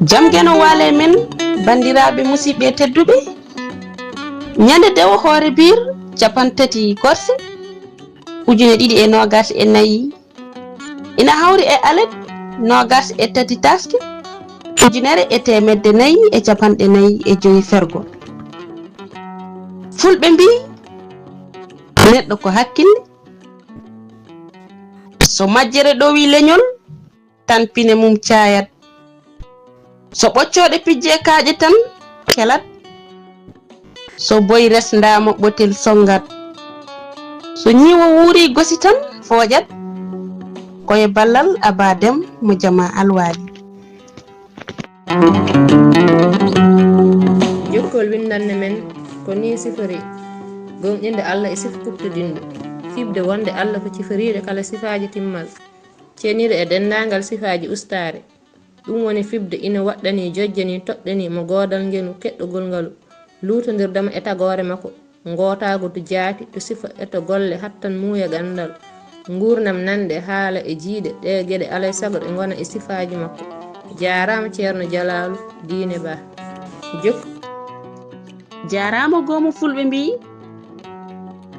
jam geno wale men bandiraɓe musidɓe tedduɓe ñande dewo hoore bir capantati korse ujune ɗiɗi e nogas e nayi ina hawri e alet nogas e tati taske ujunere e temedde nayi e capanɗe nayi e joyi fergo fulɓe mbi neɗɗo ko hakkille so majjere ɗowi leñol tan pine mum cayat so ɓoccoɗe pijje kaaƴe tan kelat so boyi resndama ɓotel songat so ñiwo wuuri gosi tan fooƴat koye ballal abadem mo jama alwali jokkol windanne men ko ni sifori gonɗinde Allah e sifa kuttodinɗo fibde wonde Allah ko ciforiɗo kala sifaji timmal cenire e dendagal sifaji ustare ɗum woni fibde ina waɗɗani jojjani toɗɗani mo godal ngenu keɗɗogol ngalu lutodirɗama e tagore makko gotago to jaati to sifa e to golle hattan muuya gandal gurnam nande haala e jiiɗe ɗe gueɗe alay saago ɗe gona e sifaji makko jarama ceerno Jalalu Diine Ba jarama gomo fulɓe mbi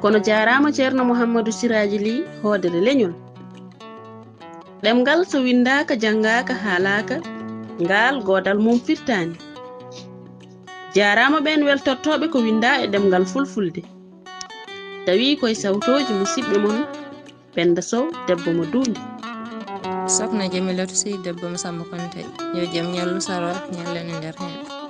kono jarama ceerno Mouhamadou Siraji Ly hoodere leñol ɗemgal so windaka janggaka haalaka ngal godal mum firtani jarama ɓen weltortoɓe ko winda e ɗemgal fulfulde tawi koye sawtoji musidɓe mon Penda Sow debbo mo duundi Sokhna Jamilatu Sy debbo mo Samba Konté yo jaam ñallu saro ñallene nder hen